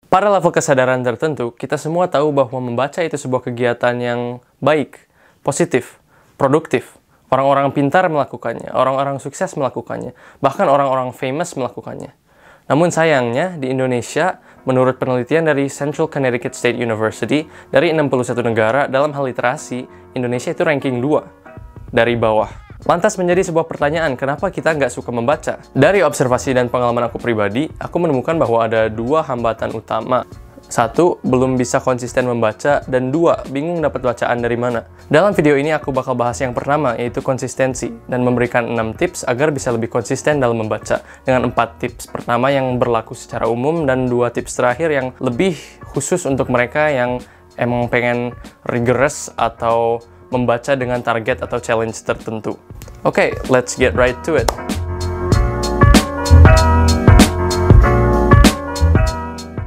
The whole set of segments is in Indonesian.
Pada level kesadaran tertentu, kita semua tahu bahwa membaca itu sebuah kegiatan yang baik, positif, produktif. Orang-orang pintar melakukannya, orang-orang sukses melakukannya, bahkan orang-orang famous melakukannya. Namun sayangnya, di Indonesia, menurut penelitian dari Central Connecticut State University, dari 61 negara dalam hal literasi, Indonesia itu ranking 2 dari bawah. Lantas menjadi sebuah pertanyaan, kenapa kita nggak suka membaca? Dari observasi dan pengalaman aku pribadi, aku menemukan bahwa ada 2 hambatan utama. 1, belum bisa konsisten membaca, dan 2, bingung dapat bacaan dari mana. Dalam video ini aku bakal bahas yang pertama, yaitu konsistensi, dan memberikan 6 tips agar bisa lebih konsisten dalam membaca, dengan 4 tips pertama yang berlaku secara umum, dan 2 tips terakhir yang lebih khusus untuk mereka yang emang pengen rigorous atau membaca dengan target atau challenge tertentu. Oke, let's get right to it.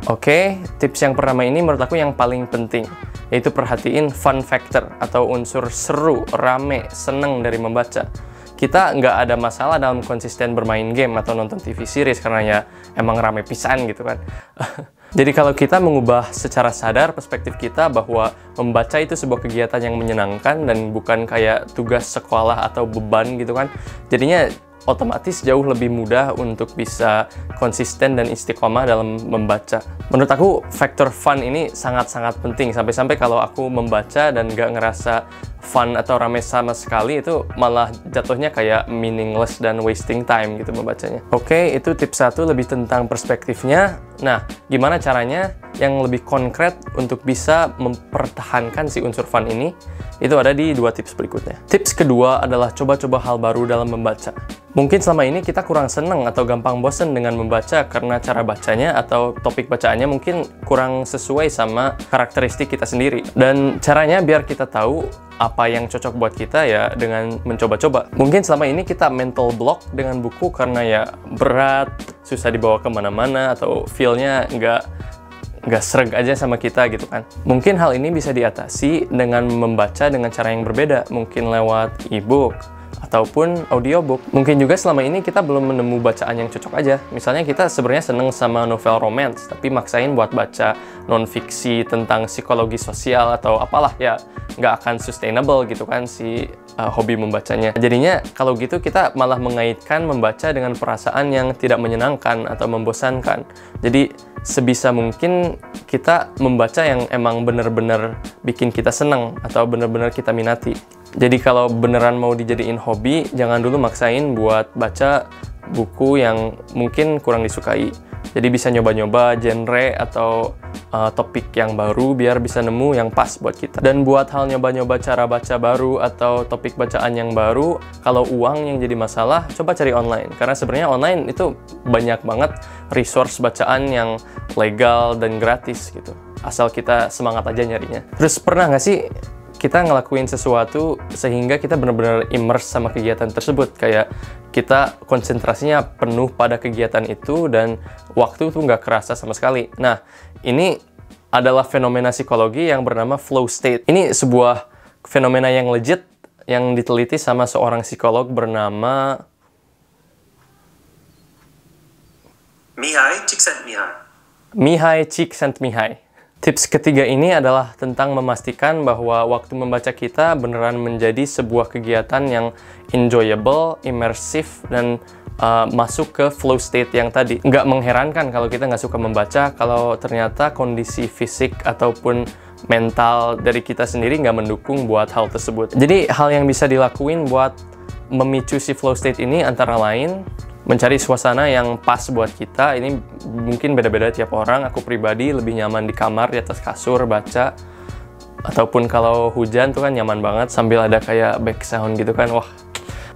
Oke, tips yang pertama ini menurut aku yang paling penting, yaitu perhatiin fun factor atau unsur seru, rame, seneng dari membaca. Kita nggak ada masalah dalam konsisten bermain game atau nonton TV series karena ya emang rame pisan gitu kan. Jadi kalau kita mengubah secara sadar perspektif kita bahwa membaca itu sebuah kegiatan yang menyenangkan dan bukan kayak tugas sekolah atau beban gitu kan, jadinya otomatis jauh lebih mudah untuk bisa konsisten dan istiqomah dalam membaca. Menurut aku, faktor fun ini sangat-sangat penting. Sampai-sampai kalau aku membaca dan nggak ngerasa fun atau rame sama sekali, itu malah jatuhnya kayak meaningless dan wasting time gitu membacanya. Oke, itu tips 1 lebih tentang perspektifnya. Nah, gimana caranya yang lebih konkret untuk bisa mempertahankan si unsur fun ini? Itu ada di 2 tips berikutnya. Tips kedua adalah coba-coba hal baru dalam membaca. Mungkin selama ini kita kurang seneng atau gampang bosen dengan membaca karena cara bacanya atau topik bacaannya mungkin kurang sesuai sama karakteristik kita sendiri. Dan caranya biar kita tahu apa yang cocok buat kita ya dengan mencoba-coba. Mungkin selama ini kita mental block dengan buku karena ya berat, susah dibawa kemana-mana, atau feel-nya nggak sreg aja sama kita gitu kan. Mungkin hal ini bisa diatasi dengan membaca dengan cara yang berbeda, mungkin lewat e-book ataupun audiobook. Mungkin juga selama ini kita belum menemu bacaan yang cocok aja. Misalnya kita sebenarnya seneng sama novel romance, tapi maksain buat baca non-fiksi tentang psikologi sosial atau apalah, ya nggak akan sustainable gitu kan si hobi membacanya. Jadinya kalau gitu kita malah mengaitkan membaca dengan perasaan yang tidak menyenangkan atau membosankan. Jadi sebisa mungkin kita membaca yang emang bener-bener bikin kita seneng atau bener-bener kita minati. Jadi kalau beneran mau dijadiin hobi, jangan dulu maksain buat baca buku yang mungkin kurang disukai. Jadi bisa nyoba-nyoba genre atau topik yang baru biar bisa nemu yang pas buat kita. Dan buat hal nyoba-nyoba cara baca baru atau topik bacaan yang baru, kalau uang yang jadi masalah, coba cari online. Karena sebenarnya online itu banyak banget resource bacaan yang legal dan gratis gitu. Asal kita semangat aja nyarinya. Terus pernah nggak sih kita ngelakuin sesuatu sehingga kita benar-benar immerse sama kegiatan tersebut, kayak kita konsentrasinya penuh pada kegiatan itu dan waktu tuh nggak kerasa sama sekali. Nah, ini adalah fenomena psikologi yang bernama flow state. Ini sebuah fenomena yang legit yang diteliti sama seorang psikolog bernama Mihai Csikszentmihalyi. Mihai Csikszentmihalyi. Tips ketiga ini adalah tentang memastikan bahwa waktu membaca kita beneran menjadi sebuah kegiatan yang enjoyable, imersif, dan masuk ke flow state yang tadi. Nggak mengherankan kalau kita nggak suka membaca, kalau ternyata kondisi fisik ataupun mental dari kita sendiri nggak mendukung buat hal tersebut. Jadi hal yang bisa dilakuin buat memicu si flow state ini antara lain mencari suasana yang pas buat kita. Ini mungkin beda-beda tiap orang. Aku pribadi lebih nyaman di kamar, di atas kasur, baca. Ataupun kalau hujan tuh kan nyaman banget sambil ada kayak background gitu kan. Wah,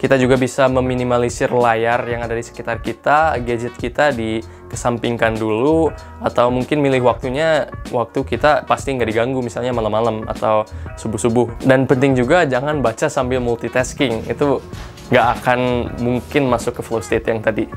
kita juga bisa meminimalisir layar yang ada di sekitar kita, gadget kita dikesampingkan dulu, atau mungkin milih waktunya, waktu kita pasti nggak diganggu, misalnya malam-malam atau subuh-subuh. Dan penting juga jangan baca sambil multitasking, itu nggak akan mungkin masuk ke flow state yang tadi.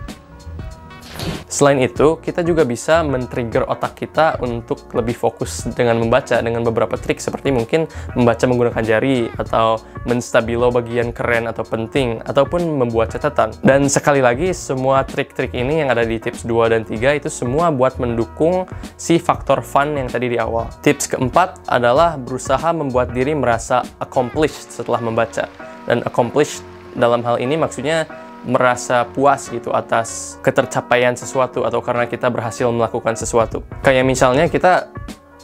Selain itu, kita juga bisa men-trigger otak kita untuk lebih fokus dengan membaca dengan beberapa trik seperti mungkin membaca menggunakan jari atau menstabilo bagian keren atau penting ataupun membuat catatan. Dan sekali lagi, semua trik-trik ini yang ada di tips 2 dan 3 itu semua buat mendukung si faktor fun yang tadi di awal. Tips keempat adalah berusaha membuat diri merasa accomplished setelah membaca. Dan accomplished dalam hal ini maksudnya merasa puas gitu atas ketercapaian sesuatu atau karena kita berhasil melakukan sesuatu. Kayak misalnya kita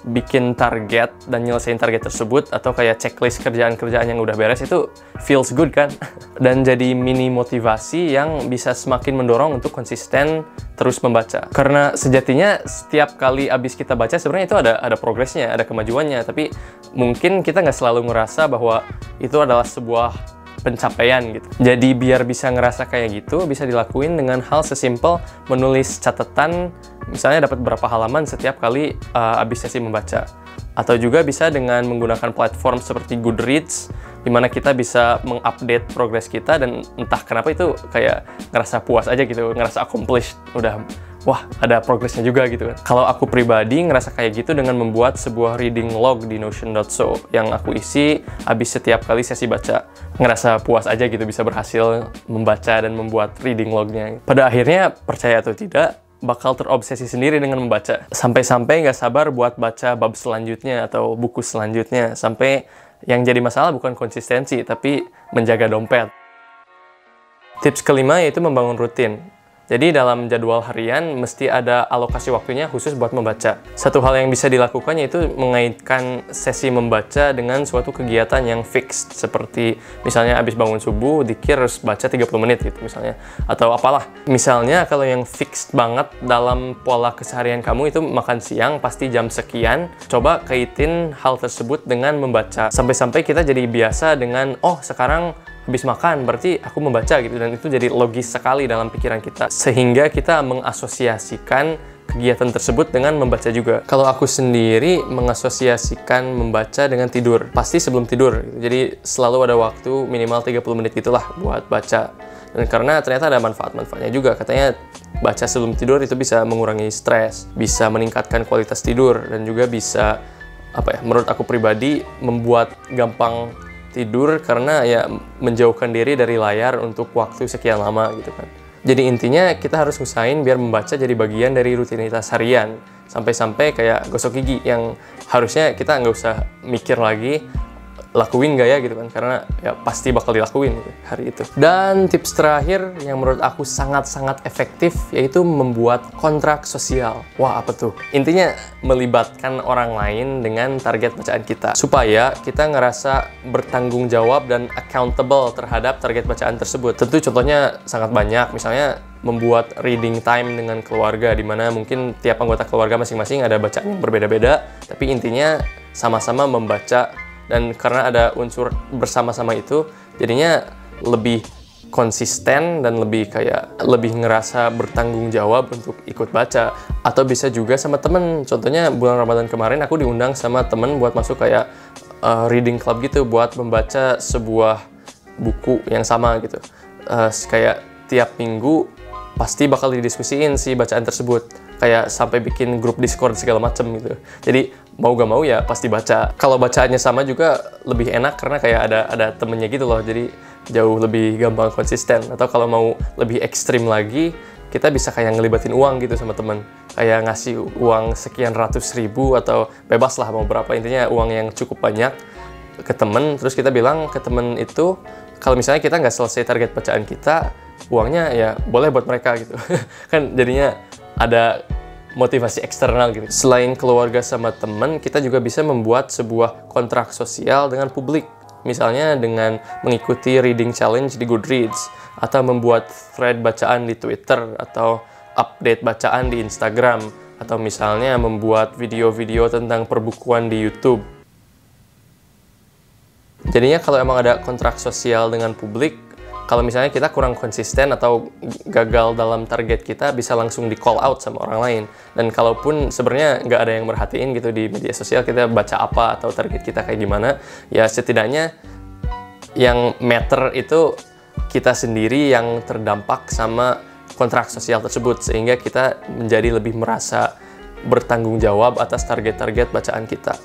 bikin target dan nyelesain target tersebut atau kayak checklist kerjaan-kerjaan yang udah beres itu feels good kan? Dan jadi mini motivasi yang bisa semakin mendorong untuk konsisten terus membaca. Karena sejatinya setiap kali abis kita baca sebenarnya itu ada progresnya, ada kemajuannya, tapi mungkin kita nggak selalu ngerasa bahwa itu adalah sebuah pencapaian gitu. Jadi biar bisa ngerasa kayak gitu, bisa dilakuin dengan hal sesimpel menulis catatan, misalnya dapat berapa halaman setiap kali abis sesi membaca. Atau juga bisa dengan menggunakan platform seperti Goodreads, di mana kita bisa mengupdate progres kita dan entah kenapa itu kayak ngerasa puas aja gitu, ngerasa accomplished, udah wah ada progresnya juga gitu kan. Kalau aku pribadi ngerasa kayak gitu dengan membuat sebuah reading log di Notion.so yang aku isi habis setiap kali sesi baca. Ngerasa puas aja gitu bisa berhasil membaca dan membuat reading lognya. Pada akhirnya, percaya atau tidak, bakal terobsesi sendiri dengan membaca. Sampai-sampai nggak sabar buat baca bab selanjutnya atau buku selanjutnya. Sampai yang jadi masalah bukan konsistensi, tapi menjaga dompet. Tips kelima yaitu membangun rutin. Jadi dalam jadwal harian mesti ada alokasi waktunya khusus buat membaca. Satu hal yang bisa dilakukan yaitu mengaitkan sesi membaca dengan suatu kegiatan yang fixed. Seperti misalnya abis bangun subuh, dikir harus baca 30 menit gitu misalnya. Atau apalah. Misalnya kalau yang fixed banget dalam pola keseharian kamu itu makan siang pasti jam sekian. Coba kaitin hal tersebut dengan membaca. Sampai-sampai kita jadi biasa dengan, oh sekarang habis makan, berarti aku membaca gitu. Dan itu jadi logis sekali dalam pikiran kita. Sehingga kita mengasosiasikan kegiatan tersebut dengan membaca juga. Kalau aku sendiri mengasosiasikan membaca dengan tidur. Pasti sebelum tidur. Jadi selalu ada waktu minimal 30 menit gitulah buat baca. Dan karena ternyata ada manfaat-manfaatnya juga. Katanya baca sebelum tidur itu bisa mengurangi stres, bisa meningkatkan kualitas tidur, dan juga bisa, menurut aku pribadi, membuat gampang tidur karena ya menjauhkan diri dari layar untuk waktu sekian lama gitu kan. Jadi intinya kita harus usahain biar membaca jadi bagian dari rutinitas harian. Sampai-sampai kayak gosok gigi yang harusnya kita nggak usah mikir lagi, lakuin gak ya gitu kan, karena ya pasti bakal dilakuin gitu, hari itu. Dan tips terakhir yang menurut aku sangat-sangat efektif yaitu membuat kontrak sosial. Wah, apa tuh? Intinya melibatkan orang lain dengan target bacaan kita supaya kita ngerasa bertanggung jawab dan accountable terhadap target bacaan tersebut. Tentu contohnya sangat banyak, misalnya membuat reading time dengan keluarga, di mana mungkin tiap anggota keluarga masing-masing ada bacaan yang berbeda-beda, tapi intinya sama-sama membaca. Dan karena ada unsur bersama-sama itu, jadinya lebih konsisten dan lebih ngerasa bertanggung jawab untuk ikut baca. Atau bisa juga sama temen. Contohnya bulan Ramadan kemarin aku diundang sama temen buat masuk kayak reading club gitu, buat membaca sebuah buku yang sama gitu. Kayak tiap minggu pasti bakal didiskusiin si bacaan tersebut. Kayak sampai bikin grup Discord segala macem gitu. Jadi mau gak mau ya pasti baca. Kalau bacaannya sama juga lebih enak karena kayak ada temennya gitu loh. Jadi jauh lebih gampang konsisten. Atau kalau mau lebih ekstrim lagi, kita bisa kayak ngelibatin uang gitu sama temen. Kayak ngasih uang sekian ratus ribu atau bebas lah mau berapa. Intinya uang yang cukup banyak ke temen. Terus kita bilang ke temen itu, kalau misalnya kita nggak selesai target bacaan kita, uangnya ya boleh buat mereka gitu. Kan jadinya ada motivasi eksternal gitu. Selain keluarga sama teman, kita juga bisa membuat sebuah kontrak sosial dengan publik. Misalnya dengan mengikuti reading challenge di Goodreads, atau membuat thread bacaan di Twitter, atau update bacaan di Instagram, atau misalnya membuat video-video tentang perbukuan di YouTube. Jadinya kalau emang ada kontrak sosial dengan publik, kalau misalnya kita kurang konsisten atau gagal dalam target kita, bisa langsung di call out sama orang lain. Dan kalaupun sebenarnya nggak ada yang merhatiin gitu di media sosial, kita baca apa atau target kita kayak gimana, ya setidaknya yang matter itu kita sendiri yang terdampak sama kontrak sosial tersebut, sehingga kita menjadi lebih merasa bertanggung jawab atas target-target bacaan kita.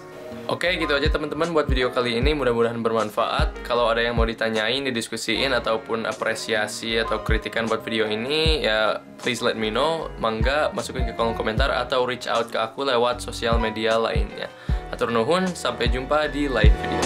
Oke, gitu aja teman-teman buat video kali ini, mudah-mudahan bermanfaat. Kalau ada yang mau ditanyain, didiskusiin, ataupun apresiasi atau kritikan buat video ini, ya please let me know. Mangga masukin ke kolom komentar atau reach out ke aku lewat sosial media lainnya. Hatur nuhun, sampai jumpa di live video.